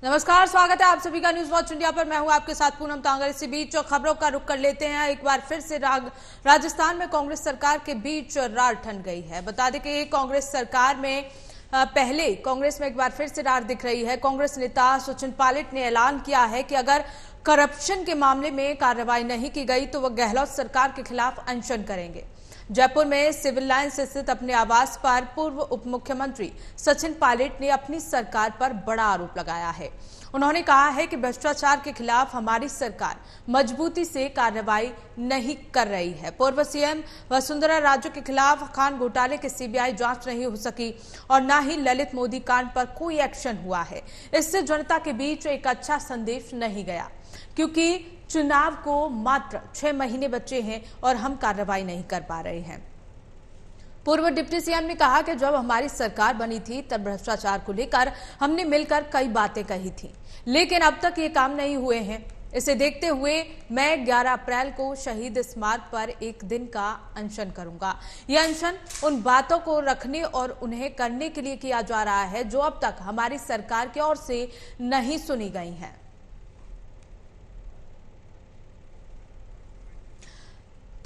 नमस्कार, स्वागत है आप सभी का न्यूज वॉच इंडिया पर। मैं हूं आपके साथ पूनम तांगर। इसी बीच खबरों का रुख कर लेते हैं। एक बार फिर से राजस्थान में कांग्रेस सरकार के बीच रार ठन गई है। बता दें कि कांग्रेस सरकार में पहले कांग्रेस में एक बार फिर से रार दिख रही है। कांग्रेस नेता सचिन पायलट ने ऐलान किया है कि अगर करप्शन के मामले में कार्रवाई नहीं की गई तो वह गहलोत सरकार के खिलाफ अनशन करेंगे। जयपुर में सिविल लाइंस स्थित अपने आवास पर पूर्व उप मुख्यमंत्री सचिन पायलट ने अपनी सरकार पर बड़ा आरोप लगाया है। उन्होंने कहा है कि भ्रष्टाचार के खिलाफ हमारी सरकार मजबूती से कार्रवाई नहीं कर रही है। पूर्व सीएम वसुंधरा राजे के खिलाफ खान घोटाले की सीबीआई जांच नहीं हो सकी और न ही ललित मोदी कांड पर कोई एक्शन हुआ है। इससे जनता के बीच एक अच्छा संदेश नहीं गया, क्योंकि चुनाव को मात्र 6 महीने बचे हैं और हम कार्रवाई नहीं कर पा रहे हैं। पूर्व डिप्टी सीएम ने कहा कि जब हमारी सरकार बनी थी तब भ्रष्टाचार को लेकर हमने मिलकर कई बातें कही थी, लेकिन अब तक ये काम नहीं हुए हैं। इसे देखते हुए मैं 11 अप्रैल को शहीद स्मारक पर एक दिन का अनशन करूंगा। यह अनशन उन बातों को रखने और उन्हें करने के लिए किया जा रहा है जो अब तक हमारी सरकार की ओर से नहीं सुनी गई हैं।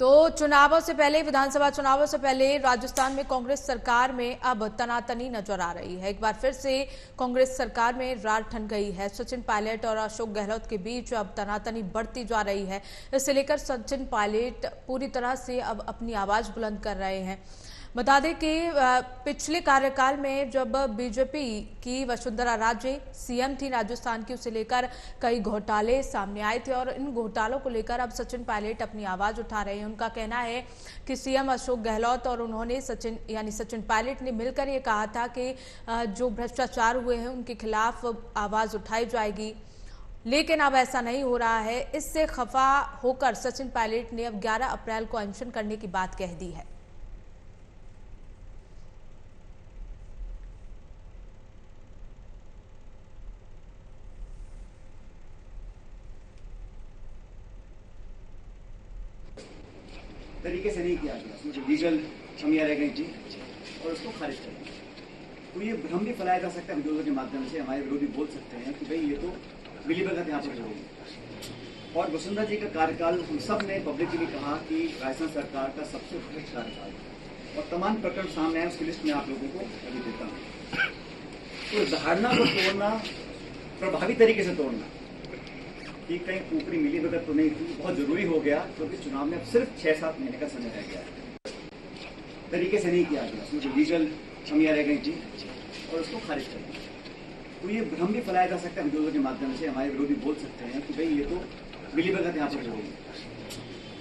तो चुनावों से पहले, विधानसभा चुनावों से पहले राजस्थान में कांग्रेस सरकार में अब तनातनी नजर आ रही है। एक बार फिर से कांग्रेस सरकार में रार ठन गई है। सचिन पायलट और अशोक गहलोत के बीच अब तनातनी बढ़ती जा रही है। इसे लेकर सचिन पायलट पूरी तरह से अब अपनी आवाज बुलंद कर रहे हैं। बता दें कि पिछले कार्यकाल में जब बीजेपी की वसुंधरा राजे सीएम थी राजस्थान की, उसे लेकर कई घोटाले सामने आए थे और इन घोटालों को लेकर अब सचिन पायलट अपनी आवाज उठा रहे हैं। उनका कहना है कि सीएम अशोक गहलोत और उन्होंने सचिन पायलट ने मिलकर ये कहा था कि जो भ्रष्टाचार हुए हैं उनके खिलाफ आवाज उठाई जाएगी, लेकिन अब ऐसा नहीं हो रहा है। इससे खफा होकर सचिन पायलट ने अब 11 अप्रैल को अनशन करने की बात कह दी है। तरीके से नहीं किया गया, उसमें लीगल कमियां रह गई थी और उसको खारिज कर दिया। तो ये भ्रम भी फैलाया जा सकता है वीडियो के माध्यम से। हमारे विरोधी बोल सकते हैं कि भाई ये तो मिलीभगत यहाँ पर होगी। और वसुंधरा जी का कार्यकाल हम सब ने पब्लिकली कहा कि राजस्थान सरकार का सबसे भ्रष्ट कार्यकाल है और तमाम प्रकरण सामने आए, उसकी लिस्ट में आप लोगों को अभी देता हूँ। तो धारणा को तोड़ना, प्रभावी तरीके से तोड़ना कि कहीं ऊपरी मिलीभगत तो नहीं थी, बहुत जरूरी हो गया, क्योंकि चुनाव में अब सिर्फ 6-7 महीने का समय रह गया है। तरीके से नहीं किया गया, उसमें लीगल कमियां रह गई थी और उसको खारिज कर दिया। तो ये भ्रम भी फैलाया जा सकता है वीडियो के माध्यम से। हमारे विरोधी बोल सकते हैं कि भाई ये तो मिलीभगत यहाँ पर होगी।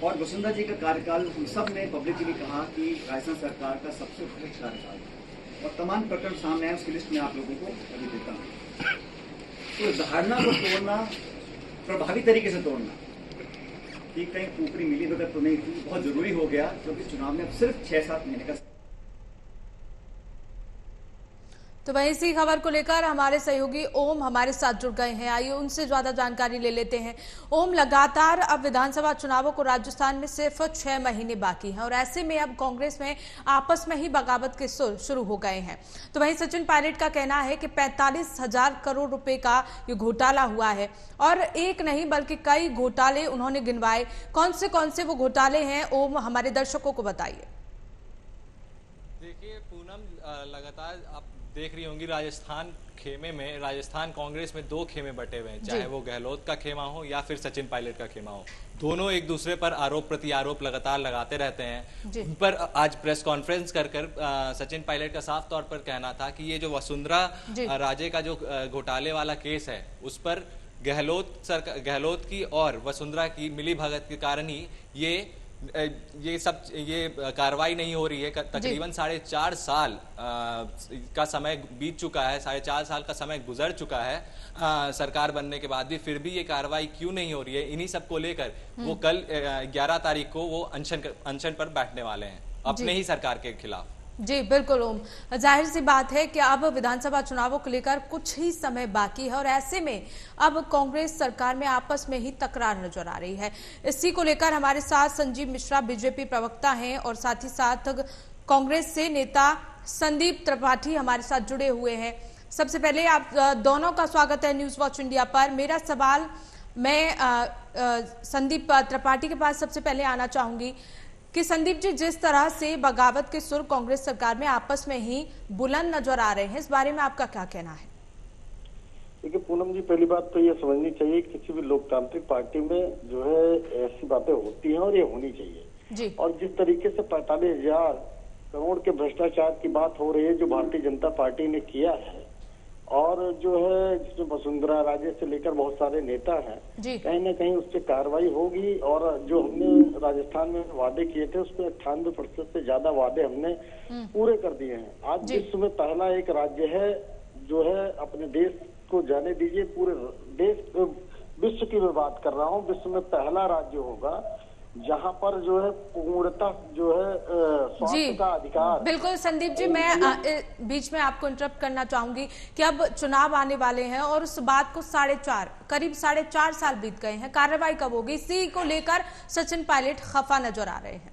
और वसुंधरा जी का कार्यकाल हम सब ने पब्लिकली कहा कि राजस्थान सरकार का सबसे भ्रष्ट कार्यकाल है और तमाम प्रकरण सामने आए, उसकी लिस्ट में आप लोगों को अभी देता हूँ। तो धारणा को तोड़ना, प्रभावी तरीके से तोड़ना कि कहीं ऊपरी मिलीभगत तो नहीं थी, बहुत जरूरी हो गया, क्योंकि चुनाव में अब सिर्फ 6-7 महीने का। तो वहीं इसी खबर को लेकर हमारे सहयोगी ओम हमारे साथ जुड़ गए हैं। आइए उनसे ज्यादा जानकारी ले लेते हैं। ओम, लगातार अब विधानसभा चुनावों को राजस्थान में सिर्फ 6 महीने बाकी हैं और ऐसे में अब कांग्रेस में आपस में ही बगावत के सुर शुरू हो गए हैं। तो वहीं सचिन पायलट का कहना है कि 45,000 करोड़ रुपए का ये घोटाला हुआ है और एक नहीं बल्कि कई घोटाले उन्होंने गिनवाए। कौन से वो घोटाले हैं, ओम हमारे दर्शकों को बताइए। देखिए पूनम, लगातार आप देख रही होंगी राजस्थान कांग्रेस में 2 खेमे बटे हुए हैं, चाहे वो गहलोत का खेमा हो या फिर सचिन पायलट का खेमा हो। दोनों एक दूसरे पर आरोप प्रति आरोप लगातार लगाते रहते हैं। उन पर आज प्रेस कॉन्फ्रेंस कर सचिन पायलट का साफ तौर पर कहना था कि ये जो वसुंधरा राजे का जो घोटाले वाला केस है, उस पर गहलोत की और वसुंधरा की मिलीभगत के कारण ही ये कार्रवाई नहीं हो रही है। तकरीबन 4.5 साल का समय बीत चुका है, 4.5 साल का समय गुजर चुका है सरकार बनने के बाद भी, फिर भी ये कार्रवाई क्यों नहीं हो रही है। इन्हीं सब को लेकर वो कल 11 तारीख को वो अनशन पर बैठने वाले हैं अपने ही सरकार के खिलाफ। जी बिल्कुल ओम, जाहिर सी बात है कि अब विधानसभा चुनावों को लेकर कुछ ही समय बाकी है और ऐसे में अब कांग्रेस सरकार में आपस में ही तकरार नजर आ रही है। इसी को लेकर हमारे साथ संजीव मिश्रा बीजेपी प्रवक्ता हैं और साथ ही साथ कांग्रेस से नेता संदीप त्रिपाठी हमारे साथ जुड़े हुए हैं। सबसे पहले आप दोनों का स्वागत है न्यूज वॉच इंडिया पर। मेरा सवाल मैं संदीप त्रिपाठी के पास सबसे पहले आना चाहूंगी कि संदीप जी, जिस तरह से बगावत के सुर कांग्रेस सरकार में आपस में ही बुलंद नजर आ रहे हैं, इस बारे में आपका क्या कहना है? देखिए पूनम जी, पहली बात तो ये समझनी चाहिए किसी भी लोकतांत्रिक पार्टी में जो है ऐसी बातें होती हैं और ये होनी चाहिए जी। और जिस तरीके से 45,000 करोड़ के भ्रष्टाचार की बात हो रही है जो भारतीय जनता पार्टी ने किया है, और जो है जिसमें वसुंधरा राजे से लेकर बहुत सारे नेता हैं, कहीं ना कहीं उस पर कार्रवाई होगी। और जो हमने राजस्थान में वादे किए थे उस पर 98% से ज्यादा वादे हमने पूरे कर दिए हैं। आज विश्व में पहला एक राज्य है जो है, अपने देश को जाने दीजिए, पूरे देश विश्व की मैं बात कर रहा हूँ, विश्व में पहला राज्य होगा जहाँ पर जो है पूर्णतः जो है स्वास्थ्य का अधिकार। बिल्कुल संदीप जी, मैं बीच में आपको इंटरप्ट करना चाहूंगी कि अब चुनाव आने वाले हैं और उस बात को करीब 4.5 साल बीत गए हैं, कार्रवाई कब होगी, इसी को लेकर सचिन पायलट खफा नजर आ रहे हैं।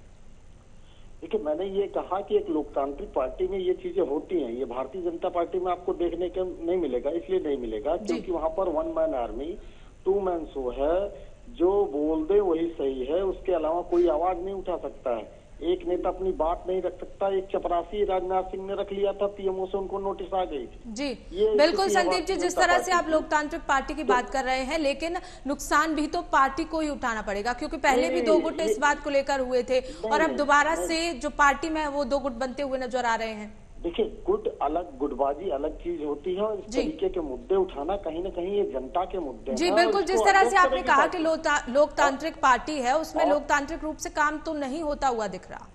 देखिए, मैंने ये कहा कि एक लोकतांत्रिक पार्टी में ये चीजें होती हैं, ये भारतीय जनता पार्टी में आपको देखने को नहीं मिलेगा। इसलिए नहीं मिलेगा क्योंकि वहां पर 1 मैन आर्मी 2 मैन शो है, जो बोल दे वही सही है, उसके अलावा कोई आवाज नहीं उठा सकता है। एक नेता अपनी बात नहीं रख सकता। एक चपरासी राजनाथ सिंह ने रख लिया था, पीएमओ से उनको नोटिस आ गई थी। जी बिल्कुल संदीप जी, जिस तरह से आप लोकतांत्रिक पार्टी की बात कर रहे हैं, लेकिन नुकसान भी तो पार्टी को ही उठाना पड़ेगा, क्योंकि पहले भी 2 गुट इस बात को लेकर हुए थे और अब दोबारा से जो पार्टी में है वो 2 गुट बनते हुए नजर आ रहे हैं। देखिए, गुट अलग, गुटबाजी अलग चीज होती है और इस तरीके के मुद्दे उठाना कहीं ना कहीं ये जनता के मुद्दे हैं। जी बिल्कुल, जिस तरह से आपने कहा कि लोकतांत्रिक पार्टी है, उसमें लोकतांत्रिक रूप से काम तो नहीं होता हुआ दिख रहा।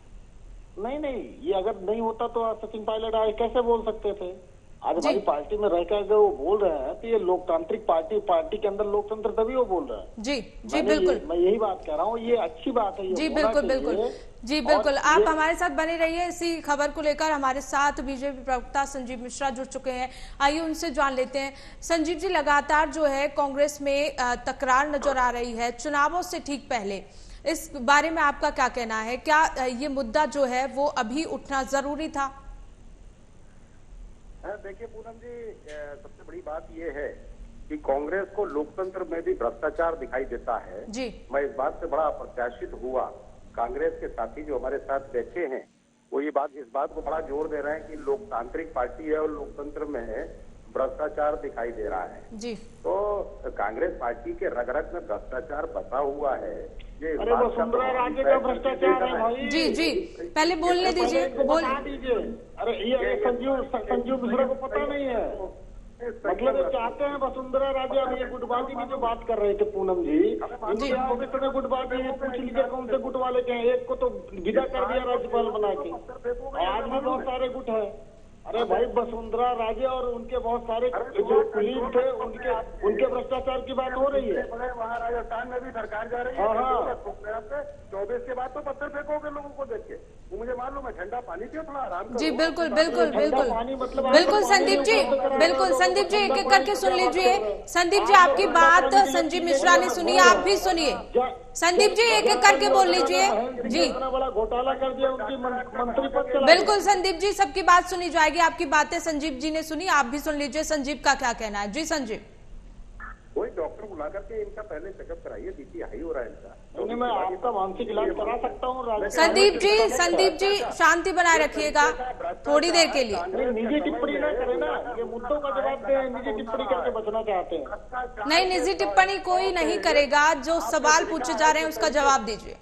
नहीं, ये अगर नहीं होता तो सचिन पायलट आए कैसे बोल सकते थे? आज हमारी पार्टी में रहकर अगर वो बोल रहे हैं तो ये लोकतांत्रिक पार्टी के अंदर लोकतंत्र तभी वो बोल रहे हैं। जी बिल्कुल, मैं यही बात कह रहा हूँ, ये अच्छी बात है। जी बिल्कुल, आप हमारे साथ बने रहिए। इसी खबर को लेकर हमारे साथ बीजेपी प्रवक्ता संजीव मिश्रा जुड़ चुके हैं, आइए उनसे जान लेते हैं। संजीव जी, लगातार जो है कांग्रेस में तकरार नजर आ रही है चुनावों से ठीक पहले, इस बारे में आपका क्या कहना है? क्या ये मुद्दा जो है वो अभी उठना जरूरी था? देखिए पूनम जी, सबसे बड़ी बात ये है कि कांग्रेस को लोकतंत्र में भी भ्रष्टाचार दिखाई देता है। मैं इस बात से बड़ा अप्रत्याशित हुआ। कांग्रेस के साथी जो हमारे साथ बैठे हैं वो इस बात को बड़ा जोर दे रहे हैं कि लोकतांत्रिक पार्टी है और लोकतंत्र में भ्रष्टाचार दिखाई दे रहा है। तो कांग्रेस पार्टी के रग रग में भ्रष्टाचार बसा हुआ है। अरे वसुंधरा राजे का भ्रष्टाचार है भाई। जी पहले बोलने दीजिए, बोल दीजिए। अरे ये संजीव मिश्रा को पता नहीं है, मतलब ये चाहते हैं वसुंधरा राजे। अब ये गुटबाजी की जो बात कर रहे थे पूनम जी, इनके भविष्य में गुटबाजी है, पूछ लीजिए कौन से गुट वाले के हैं। एक को तो विदा कर दिया राज्यपाल बना के, आज भी बहुत सारे गुट है। अरे भाई, वसुंधरा राजे और उनके बहुत सारे जो कुलीग थे उनके भ्रष्टाचार की बात हो रही है। वहाँ राजस्थान में भी सरकार जा रही है। 24 के बाद तो पत्थर फेंकोगे लोगों को देख के, वो मुझे मालूम है। ठंडा पानी पियो, थोड़ा आराम करो। जी बिल्कुल संदीप जी, एक एक करके सुन लीजिए। संदीप जी, आपकी बात संजीव मिश्रा ने सुनी, आप भी सुनिए। संदीप जी, एक एक करके बोल लीजिए। जी, इतना बड़ा घोटाला कर दिया, उनकी मंत्री पद चला। बिल्कुल संदीप जी, सबकी बात सुनी जाएगी। आपकी बातें संजीव जी ने सुनी, आप भी सुन लीजिए संजीव का क्या कहना है। जी संजीव। कोई डॉक्टर बुला करके इनका पहले चेकअप कराइए, बीपी हाई हो रहा है इनका। मैं आपका मानसिक इलाज करा सकता हूँ। संदीप जी शांति बनाए रखिएगा थोड़ी देर के लिए। निजी टिप्पणी ना करें ना, ये मुद्दों का जवाब दे। निजी टिप्पणी करके बचना चाहते हैं? नहीं, निजी टिप्पणी कोई नहीं करेगा। जो सवाल पूछे जा रहे हैं उसका जवाब दीजिए।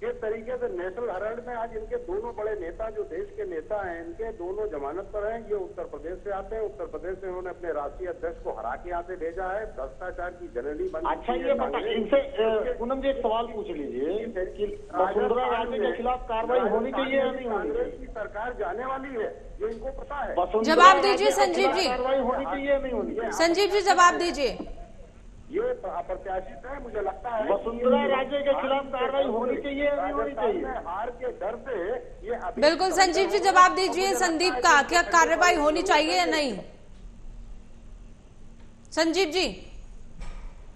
किस तरीके से नेशनल हेराल्ड में आज इनके दोनों बड़े नेता, जो देश के नेता हैं, इनके दोनों जमानत पर हैं। ये उत्तर प्रदेश से आते हैं। उत्तर प्रदेश से उन्होंने अपने राष्ट्रीय अध्यक्ष को हरा के यहाँ से भेजा है। भ्रष्टाचार की जननी बन। अच्छा, ये बता, इनसे पूनम जी एक सवाल पूछ लीजिए कि वसुंधरा राजे के खिलाफ कार्रवाई होनी चाहिए या नहीं होनी चाहिए? की सरकार जाने वाली है, ये इनको पता है। जवाब दीजिए संजीव जी। कार्रवाई होनी चाहिए या नहीं होनी चाहिए? संजीव जी जवाब दीजिए। ये अप्रत्याशित है, मुझे लगता है वसुंधरा राजे के खिलाफ कार्रवाई होनी चाहिए या नहीं होनी चाहिए? हार के डर से ये बिल्कुल संजीव जी जवाब दीजिए संदीप का, क्या कार्रवाई होनी चाहिए या नहीं? संजीव जी।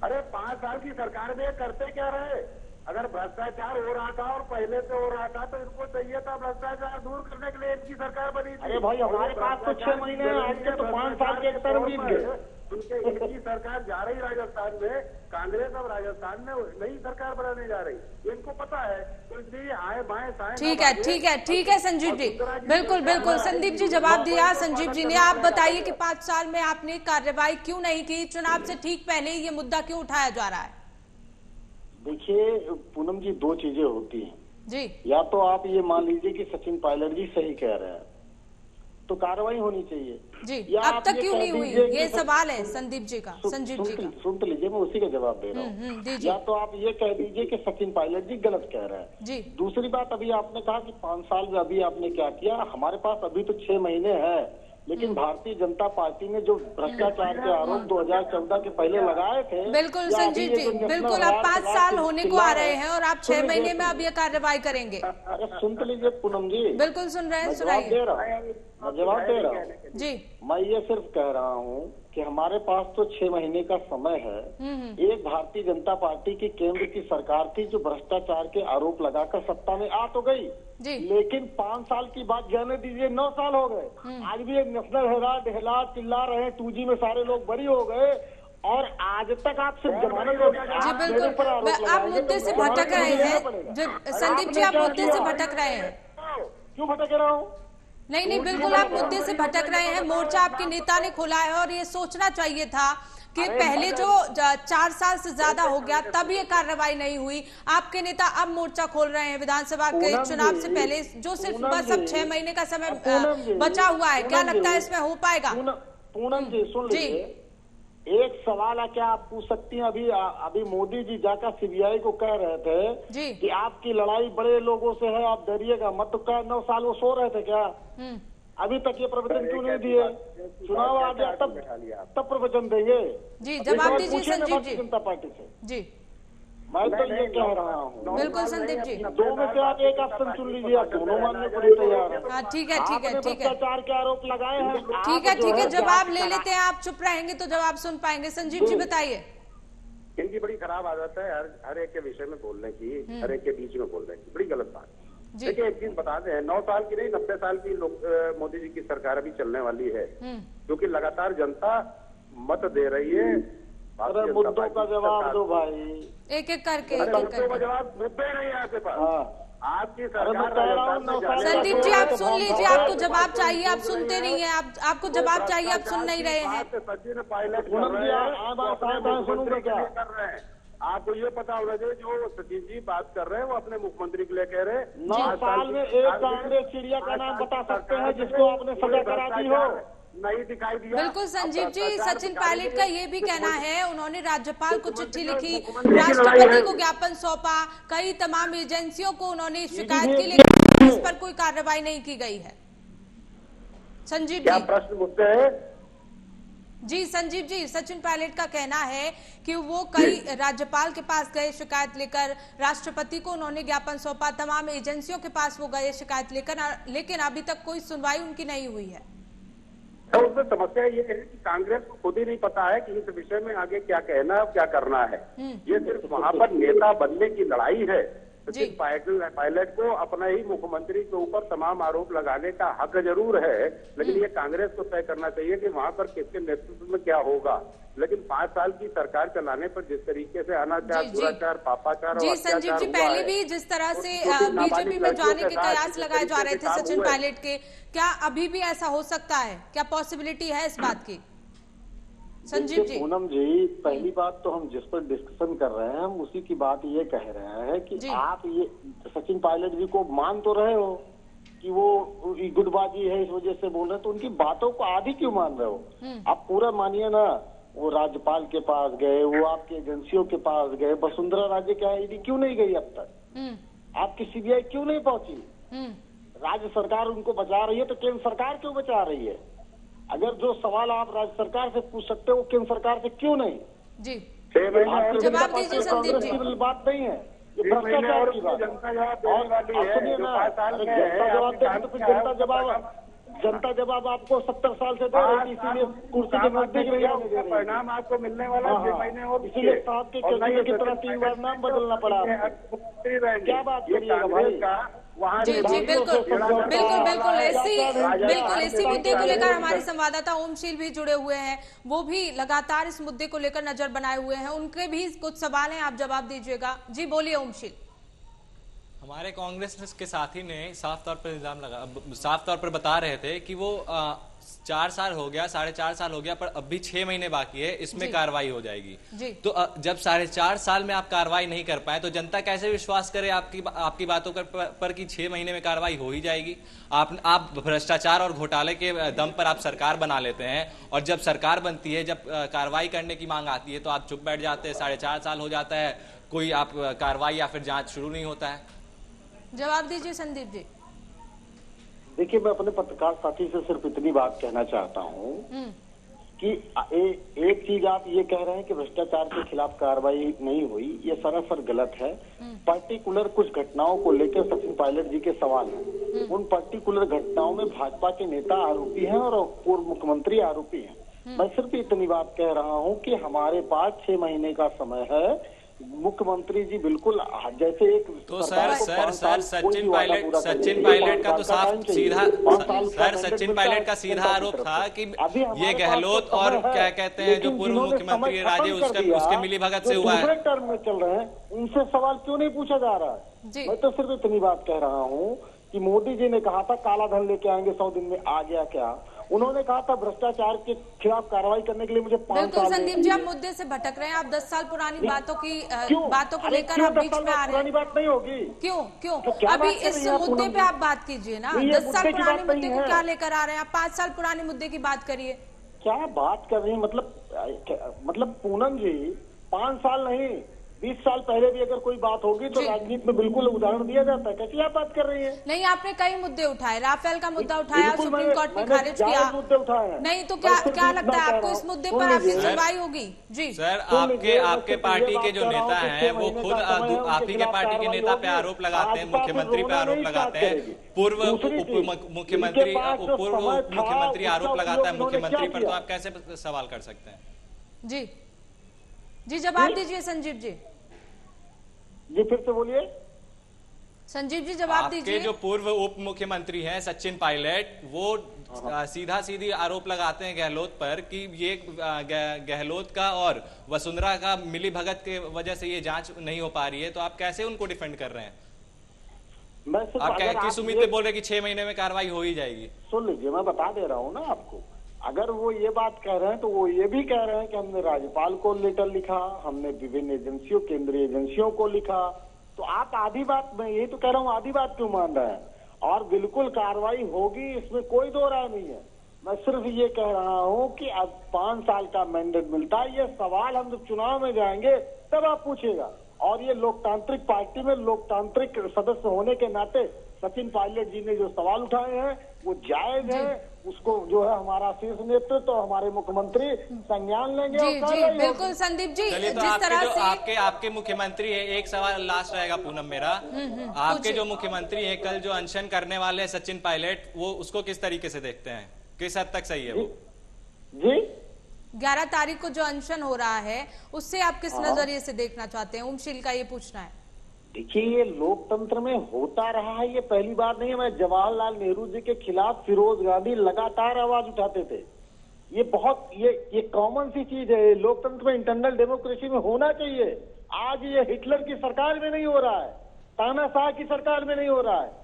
अरे 5 साल की सरकार में करते क्या रहे? अगर भ्रष्टाचार हो रहा था और पहले से हो रहा था तो इनको चाहिए था भ्रष्टाचार दूर करने के लिए इनकी सरकार बनी थी। अरे भाई हमारे पास तो 6 महीने हैं, आज के तो 5 साल के टर्म बीत गए। इनकी सरकार जा रही राजस्थान में, कांग्रेस अब राजस्थान में नई सरकार बनाने जा रही, इनको पता है, तो इसलिए आए बाएं साएं। ठीक है संजीव जी, बिल्कुल संदीप जी जवाब दिया संजीव जी ने। आप बताइए कि 5 साल में आपने कार्रवाई क्यों नहीं की, चुनाव से ठीक पहले ये मुद्दा क्यों उठाया जा रहा है? देखिए पूनम जी, 2 चीजें होती हैं जी। या तो आप ये मान लीजिए कि सचिन पायलट जी सही कह रहे हैं तो कार्रवाई होनी चाहिए जी। अब तक क्यों नहीं हुई, ये सवाल है संदीप जी का, संजीव जी का। सुन तो लीजिए, मैं उसी का जवाब दे रहा हूँ। या तो आप ये कह दीजिए कि सचिन पायलट जी गलत कह रहे हैं जी। दूसरी बात, अभी आपने कहा कि 5 साल में अभी आपने क्या किया, हमारे पास अभी तो 6 महीने हैं, लेकिन भारतीय जनता पार्टी ने जो भ्रष्टाचार के आरोप 2014 के पहले लगाए थे। बिल्कुल संजीव जी, बिल्कुल अब 5 साल होने को आ रहे हैं और आप 6 महीने में अब ये कार्रवाई करेंगे। अरे सुन तो लीजिए पूनम जी, बिल्कुल सुन रहे हैं, सुनाइए। जवाब दे रहा हूँ जी। मैं ये सिर्फ कह रहा हूँ कि हमारे पास तो 6 महीने का समय है। एक भारतीय जनता पार्टी की केंद्र की सरकार थी जो भ्रष्टाचार के आरोप लगाकर सत्ता में आ तो गई जी। लेकिन 5 साल की बात जाने दीजिए, 9 साल हो गए। आज भी एक नेशनल हेराल्ड चिल्ला रहे हैं, 2G में सारे लोग बरी हो गए और आज तक आप सिर्फ जमानत जी। बिल्कुल आप मुद्दे से भटक रहे हैं संदीप जी, आप मुद्दे से भटक रहे हैं। क्यों भटक रहा हूँ? नहीं बिल्कुल आप मुद्दे से भटक रहे हैं। मोर्चा आपके नेता ने खोला है और ये सोचना चाहिए था कि पहले जो 4 साल से ज्यादा हो गया तब ये कार्रवाई नहीं हुई। आपके नेता अब मोर्चा खोल रहे हैं विधानसभा के चुनाव से पहले, जो सिर्फ बस अब 6 महीने का समय बचा हुआ है। क्या लगता है इसमें हो पाएगा? पूनम जी सुन लीजिए, एक सवाल है, क्या आप पूछ सकती हैं? अभी मोदी जी जाकर CBI को कह रहे थे कि आपकी लड़ाई बड़े लोगों से है, आप डरिएगा मत। तो क्या 9 साल वो सो रहे थे क्या? अभी तक ये प्रवचन क्यों नहीं दिए? चुनाव आ गया तब प्रवचन देंगे जी। जवाब दीजिए संजीव जी। जनता पार्टी से जी मैं तो ये कह रहा हूँ। बिल्कुल संदीप जी, 2 में से आप एक ऑप्शन चुन लीजिए, आप दोनों मानने को नहीं तैयार है। ठीक है भ्रष्टाचार के आरोप लगाए हैं, ठीक है जवाब ले लेते हैं। आप चुप रहेंगे तो जवाब सुन पाएंगे। संजीव जी बताइए। इनकी बड़ी खराब आदत है हर एक के विषय में बोलने की, हर एक के बीच में बोलने की, बड़ी गलत बात। देखिए एक चीज बता दें, 9 साल की नहीं 90 साल की मोदी जी की सरकार अभी चलने वाली है, क्योंकि लगातार जनता मत दे रही है। अरे मुद्दों का जवाब दो भाई, एक करके। मुद्दों का जवाब मुद्दे नहीं है आपके पास। आपकी सरकार। संदीप जी आप सुन लीजिए, आपको जवाब चाहिए, आप सुनते नहीं है। आपको जवाब चाहिए, आप सुन नहीं रहे हैं। सचिन पायलट कर रहे हैं। आपको ये पता होना चाहिए, जो सचिन जी बात कर रहे हैं वो अपने मुख्यमंत्री के लिए कह रहे हैं। 9 साल में एक कांग्रेस चिड़िया का नाम बता सकते हैं जिसको आपने सजा करा दी हो? नहीं दिखाई दिया। बिल्कुल संजीव जी, सचिन पायलट का ये भी कहना है, उन्होंने राज्यपाल को चिट्ठी लिखी, राष्ट्रपति को ज्ञापन सौंपा, कई तमाम एजेंसियों को उन्होंने शिकायत की, लेकिन इस पर कोई कार्रवाई नहीं की गई है। संजीव जी प्रश्न मुद्दे है जी। संजीव जी, सचिन पायलट का कहना है कि वो कई राज्यपाल के पास गए शिकायत लेकर, राष्ट्रपति को उन्होंने ज्ञापन सौंपा, तमाम एजेंसियों के पास वो गए शिकायत लेकर, लेकिन अभी तक कोई सुनवाई उनकी नहीं हुई है। तो उसमें समस्या ये है कि कांग्रेस को खुद ही नहीं पता है कि इस विषय में आगे क्या कहना है और क्या करना है। ये सिर्फ वहां पर नेता बनने की लड़ाई है। सचिन पायलट को अपना ही मुख्यमंत्री के ऊपर तमाम आरोप लगाने का हक जरूर है, लेकिन ये कांग्रेस को तय करना चाहिए कि वहां पर किसके नेतृत्व में क्या होगा। लेकिन 5 साल की सरकार चलाने पर जिस तरीके से अनाचार, दुराचार, पापाचार जी संजीव जी, पहले भी जिस तरह से बीजेपी में जाने के कयास लगाए जा रहे थे सचिन पायलट के, क्या अभी भी ऐसा हो सकता है? क्या पॉसिबिलिटी है इस बात की? संजीव जी। पूनम जी, पहली बात तो हम जिस पर डिस्कशन कर रहे हैं हम उसी की बात ये कह रहे हैं कि आप ये सचिन पायलट जी को मान तो रहे हो कि वो गुटबाजी है इस वजह से बोल रहे हैं, तो उनकी बातों को आधी क्यों मान रहे हो? आप पूरा मानिए ना। वो राज्यपाल के पास गए, वो आपकी एजेंसियों के पास गए, वसुंधरा राजे क्या ईडी क्यों नहीं गई अब तक? आपकी CBI क्यों नहीं पहुंची? राज्य सरकार उनको बचा रही है तो केंद्र सरकार क्यों बचा रही है? अगर जो सवाल आप राज्य सरकार से पूछ सकते हो केंद्र सरकार से क्यों नहीं? जी जवाब दीजिए संदीप जी। बात नहीं है, ये भ्रष्टाचार की बात। और सुनिए ना, जनता जवाब देगी तो फिर जनता जवाब जनता जब आपको 70 साल से दे रही थी, इसीलिए कुर्सी के नजदीक ले जाने दे रही है। परिणाम आपको मिलने वाला 6 महीने और इसीलिए साहब के कैसे की तरह 3 बार नाम बदलना पड़ा। क्या बात करिएगा भाई। जी जी बिल्कुल बिल्कुल बिल्कुल इसी मुद्दे को लेकर हमारे संवाददाता ओमशील भी जुड़े हुए हैं, वो भी लगातार इस मुद्दे को लेकर नजर बनाए हुए हैं, उनके भी कुछ सवाल हैं, आप जवाब दीजिएगा। जी बोलिए ओमशील। हमारे कांग्रेस के साथी ने साफ तौर पर बता रहे थे कि वो 4 साल हो गया, 4.5 साल हो गया, पर अब भी 6 महीने बाकी है, इसमें कार्रवाई हो जाएगी। तो जब 4.5 साल में आप कार्रवाई नहीं कर पाए तो जनता कैसे विश्वास करे आपकी बातों पर कि 6 महीने में कार्रवाई हो ही जाएगी। आप भ्रष्टाचार और घोटाले के दम पर आप सरकार बना लेते हैं, और जब सरकार बनती है, जब कार्रवाई करने की मांग आती है तो आप चुप बैठ जाते हैं। 4.5 साल हो जाता है, कोई आप कार्रवाई या फिर जांच शुरू नहीं होता है। जवाब दीजिए संदीप जी। देखिए, मैं अपने पत्रकार साथी से सिर्फ इतनी बात कहना चाहता हूँ कि एक चीज आप ये कह रहे हैं कि भ्रष्टाचार के खिलाफ कार्रवाई नहीं हुई, ये सरासर गलत है। पर्टिकुलर कुछ घटनाओं को लेकर सचिन पायलट जी के सवाल हैं। उन पर्टिकुलर घटनाओं में भाजपा के नेता आरोपी हैं और पूर्व मुख्यमंत्री आरोपी हैं। मैं सिर्फ इतनी बात कह रहा हूँ कि हमारे पास 6 महीने का समय है। मुख्यमंत्री जी बिल्कुल जैसे एक तो सर सचिन पायलट का तो साफ सीधा सचिन पायलट का सीधा आरोप था कि ये गहलोत और क्या कहते हैं जो पूर्व मुख्यमंत्री राजे उसके मिलीभगत से हुआ है। टर्म में चल रहे हैं, उनसे सवाल क्यों नहीं पूछा जा रहा है। मैं तो सिर्फ इतनी बात कह रहा हूँ कि मोदी जी ने कहा था काला धन लेके आएंगे 100 दिन में, आ गया क्या? उन्होंने कहा था भ्रष्टाचार के खिलाफ कार्रवाई करने के लिए मुझे 5 साल। बिल्कुल संदीप जी, आप मुद्दे से भटक रहे हैं। आप 10 साल पुरानी बातों को लेकर आप बीच में आ रहे हैं। पुरानी बात नहीं होगी। क्यों अभी इस मुद्दे पे आप बात कीजिए ना। 10 साल पुराने मुद्दे को क्या लेकर आ रहे हैं आप? 5 साल पुराने मुद्दे की बात करिए। क्या बात कर रही है? मतलब पूनम जी, 5 साल नहीं 20 साल पहले भी अगर कोई बात होगी तो राजनीति में बिल्कुल उदाहरण दिया जाता है। कैसी आप बात कर रही हैं? नहीं, आपने कई मुद्दे उठाए, राफेल का मुद्दा उठाया, सुप्रीम कोर्ट ने खारिज किया। मुद्दे उठाए नहीं तो क्या लगता है आपको इस मुद्दे पर आपकी सुनवाई होगी? जी सर, आपके पार्टी के जो नेता हैं वो खुद आप ही के पार्टी के नेता पे आरोप लगाते हैं, मुख्यमंत्री पे आरोप लगाते हैं, पूर्व मुख्यमंत्री आरोप लगाता है मुख्यमंत्री पर, तो आप कैसे सवाल कर सकते हैं? जी जवाब दीजिए संजीव जी। जी फिर से बोलिए संजीव जी, जवाब दीजिए। आपके जो पूर्व उप मुख्यमंत्री हैं सचिन पायलट, वो सीधी आरोप लगाते हैं गहलोत पर कि ये गहलोत का और वसुंधरा का मिली भगत के वजह से ये जांच नहीं हो पा रही है, तो आप कैसे उनको डिफेंड कर रहे हैं? आप किस उम्मीद पे बोल रहे हैं कि 6 महीने में कार्रवाई हो ही जाएगी? सुन लीजिए, मैं बता दे रहा हूँ ना आपको। अगर वो ये बात कह रहे हैं तो वो ये भी कह रहे हैं कि हमने राज्यपाल को लेटर लिखा, हमने विभिन्न एजेंसियों, केंद्रीय एजेंसियों को लिखा। तो आप आधी बात, मैं यही तो कह रहा हूँ, आधी बात क्यों मान रहे हैं? और बिल्कुल कार्रवाई होगी, इसमें कोई दो राय नहीं है। मैं सिर्फ ये कह रहा हूँ कि अब 5 साल का मैंडेट मिलता है। ये सवाल हम जब चुनाव में जाएंगे तब आप पूछेगा। और ये लोकतांत्रिक पार्टी में लोकतांत्रिक सदस्य होने के नाते सचिन पायलट जी ने जो सवाल उठाए हैं वो जायज है। उसको जो है हमारा शीर्ष नेतृत्व तो हमारे मुख्यमंत्री संज्ञान लेंगे। जी बिल्कुल संदीप जी, जिस तरह से आपके मुख्यमंत्री है, एक सवाल लास्ट रहेगा पूनम मेरा। आपके जो मुख्यमंत्री है, कल जो अनशन करने वाले हैं सचिन पायलट, वो उसको किस तरीके से देखते हैं? किस हद तक सही है वो? जी 11 तारीख को जो अनशन हो रहा है उससे आप किस नजरिए से देखना चाहते हैं? ओमशील का ये पूछना है। देखिए, ये लोकतंत्र में होता रहा है, ये पहली बार नहीं है। मैं जवाहरलाल नेहरू जी के खिलाफ फिरोज गांधी लगातार आवाज उठाते थे। ये बहुत ये कॉमन सी चीज है, लोकतंत्र में, इंटरनल डेमोक्रेसी में होना चाहिए। आज ये हिटलर की सरकार में नहीं हो रहा है, तानाशाह की सरकार में नहीं हो रहा है।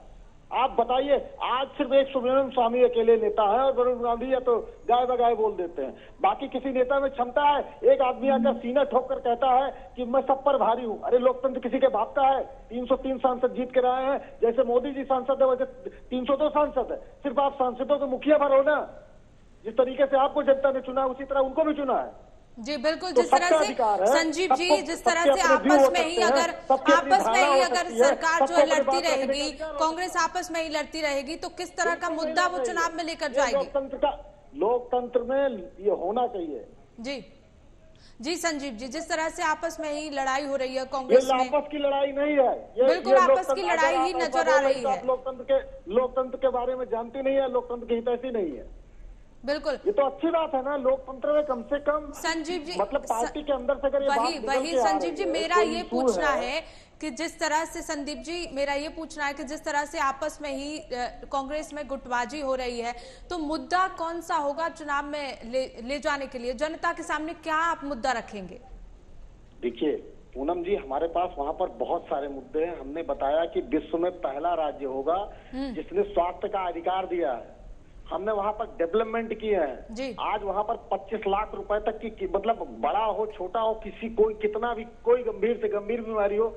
आप बताइए, आज सिर्फ एक सुब्रमण्यम स्वामी अकेले नेता है और वरुण गांधी या तो गाय बगाय बोल देते हैं। बाकी किसी नेता में क्षमता है? एक आदमी आकर सीना ठोक कर कहता है कि मैं सब पर भारी हूं। अरे लोकतंत्र किसी के बाप का है? 303 सांसद जीत कर आए हैं। जैसे मोदी जी सांसद है वैसे 302 सांसद है। सिर्फ आप सांसदों के मुखिया भर हो ना। जिस तरीके से आपको जनता ने चुना उसी तरह उनको भी चुना है। जी बिल्कुल, जिस तरह से संजीव जी, जिस तरह से आपस में ही अगर सरकार जो है लड़ती रहेगी, कांग्रेस आपस में ही लड़ती रहेगी, तो किस तरह का मुद्दा वो चुनाव में लेकर जाएगी? लोकतंत्र में ये होना चाहिए। जी जी संजीव जी, जिस तरह से आपस में ही लड़ाई हो रही है कांग्रेस में, आपस की लड़ाई नहीं है, बिल्कुल आपस की लड़ाई ही नजर आ रही है। लोकतंत्र के बारे में जानती नहीं है, लोकतंत्र की हितैषी नहीं है। बिल्कुल, ये तो अच्छी बात है ना, लोकतंत्र में कम से कम संजीव जी मतलब पार्टी के अंदर से अगर वही संजीव जी मेरा ये पूछना है कि जिस तरह से संदीप जी मेरा ये पूछना है कि जिस तरह से आपस में ही कांग्रेस में गुटबाजी हो रही है, तो मुद्दा कौन सा होगा चुनाव में ले जाने के लिए? जनता के सामने क्या आप मुद्दा रखेंगे? देखिए पूनम जी, हमारे पास वहाँ पर बहुत सारे मुद्दे हैं। हमने बताया कि विश्व में पहला राज्य होगा जिसने स्वास्थ्य का अधिकार दिया है। हमने वहाँ पर डेवलपमेंट किए हैं। आज वहाँ पर 25 लाख रुपए तक की मतलब बड़ा हो छोटा हो, कोई कितना भी, कोई गंभीर से गंभीर बीमारी हो,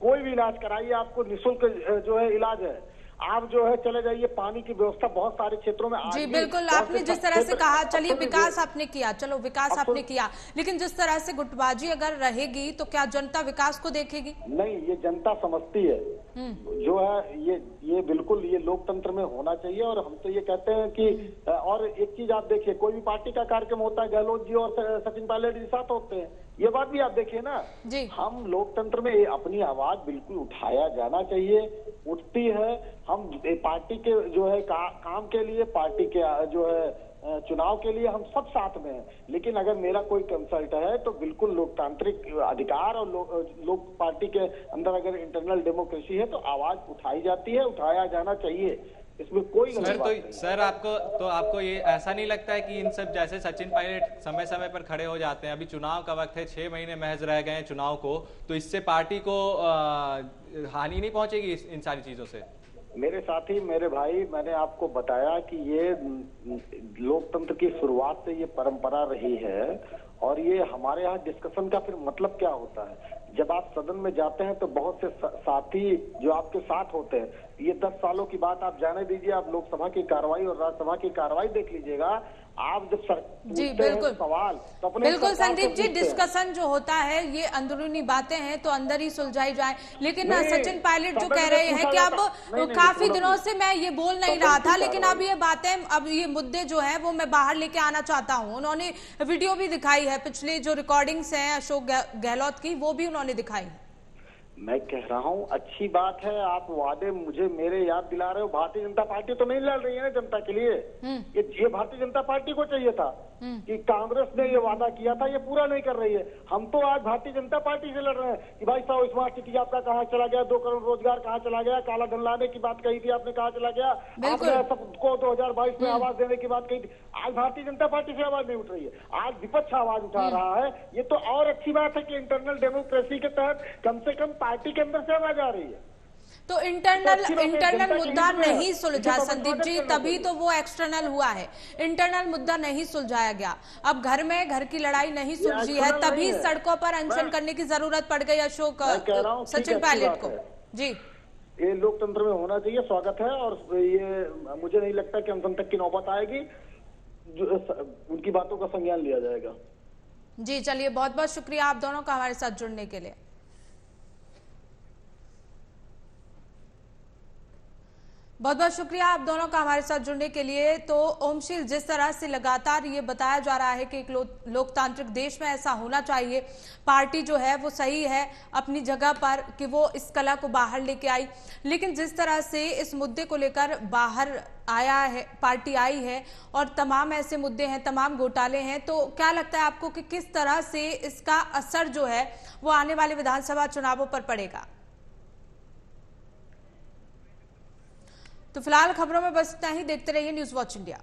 कोई भी इलाज कराइए, आपको निःशुल्क जो है इलाज है। आप जो है चले जाइए, पानी की व्यवस्था बहुत सारे क्षेत्रों में जी बिल्कुल, आपने जिस तरह से कहा, चलिए विकास आपने किया, चलो विकास आपने किया, लेकिन जिस तरह से गुटबाजी अगर रहेगी तो क्या जनता विकास को देखेगी? नहीं, ये जनता समझती है जो है ये बिल्कुल ये लोकतंत्र में होना चाहिए। और हम तो ये कहते हैं कि और एक चीज आप देखिए, कोई भी पार्टी का कार्यक्रम होता है, गहलोत जी और सचिन पायलट जी साथ होते हैं, ये बात भी आप देखिए ना जी। हम लोकतंत्र में अपनी आवाज बिल्कुल उठाया जाना चाहिए, उठती है। हम पार्टी के जो है काम के लिए, पार्टी के जो है चुनाव के लिए हम सब साथ में हैं। लेकिन अगर मेरा कोई कंसल्ट है तो बिल्कुल लोकतांत्रिक अधिकार और लोक पार्टी के अंदर अगर इंटरनल डेमोक्रेसी है तो आवाज उठाई जाती है, उठाया जाना चाहिए, इसमें कोई सर तो सर आपको ये ऐसा नहीं लगता है कि इन सब जैसे सचिन पायलट समय समय पर खड़े हो जाते हैं, अभी चुनाव का वक्त है, 6 महीने महज रह गए हैं चुनाव को, तो इससे पार्टी को हानि नहीं पहुंचेगी इन सारी चीजों से? मेरे साथी, मेरे भाई, मैंने आपको बताया कि ये लोकतंत्र की शुरुआत से ये परंपरा रही है। और ये हमारे यहाँ डिस्कशन का फिर मतलब क्या होता है, जब आप सदन में जाते हैं तो बहुत से साथी जो आपके साथ होते हैं, ये 10 सालों की बात आप जाने दीजिए, आप लोकसभा की कार्रवाई और राज्यसभा की कार्रवाई देख लीजिएगा। आप जब जी बिल्कुल सवाल तो अपने बिल्कुल संदीप जी, डिस्कशन जो होता है ये अंदरूनी बातें हैं तो अंदर ही सुलझाई जाए, लेकिन सचिन पायलट जो कह रहे हैं कि अब काफी दिनों से मैं ये बोल नहीं रहा था, लेकिन अब ये बातें, अब ये मुद्दे जो है वो मैं बाहर लेके आना चाहता हूँ। उन्होंने वीडियो भी दिखाई है, पिछले जो रिकॉर्डिंग्स हैं अशोक गहलोत की, वो भी उन्होंने दिखाई। मैं कह रहा हूँ अच्छी बात है, आप वादे मुझे मेरे याद दिला रहे हो। भारतीय जनता पार्टी तो नहीं लड़ रही है ना जनता के लिए, ये भारतीय जनता पार्टी को चाहिए था कि कांग्रेस ने ये वादा किया था, ये पूरा नहीं कर रही है। हम तो आज भारतीय जनता पार्टी से लड़ रहे हैं कि भाई साहब स्मार्ट सिटी आपका कहाँ चला गया, 2 करोड़ रोजगार कहाँ चला गया, काला धन लाने की बात कही थी आपने, कहाँ चला गया, आपने सबको 2022 में आवाज देने की बात कही थी। आज भारतीय जनता पार्टी से आवाज नहीं उठ रही है, आज विपक्ष आवाज उठा रहा है। ये तो और अच्छी बात है कि इंटरनल डेमोक्रेसी के तहत कम से कम पार्टी के अंदर से आवाज आ रही है। तो इंटरनल मुद्दा नहीं सुलझा संदीप जी, तभी तो वो एक्सटर्नल हुआ है। इंटरनल मुद्दा नहीं सुलझाया गया, अब घर की लड़ाई नहीं सुलझी है, तभी सड़कों पर अनशन करने की जरूरत पड़ गई अशोक सचिन पायलट को। जी, ये लोकतंत्र में होना चाहिए, स्वागत है। और ये मुझे नहीं लगता कि अनशन तक की नौबत आएगी, जो उनकी बातों का संज्ञान लिया जाएगा। जी चलिए, बहुत बहुत शुक्रिया आप दोनों का हमारे साथ जुड़ने के लिए। बहुत बहुत शुक्रिया आप दोनों का हमारे साथ जुड़ने के लिए। तो ओमशील, जिस तरह से लगातार ये बताया जा रहा है कि एक लोकतांत्रिक देश में ऐसा होना चाहिए, पार्टी जो है वो सही है अपनी जगह पर कि वो इस कला को बाहर लेके आई, लेकिन जिस तरह से इस मुद्दे को लेकर बाहर आया है, पार्टी आई है और तमाम ऐसे मुद्दे हैं, तमाम घोटाले हैं, तो क्या लगता है आपको कि किस तरह से इसका असर जो है वो आने वाले विधानसभा चुनावों पर पड़ेगा? तो फिलहाल खबरों में बस इतना ही, देखते रहिए न्यूज़ वॉच इंडिया।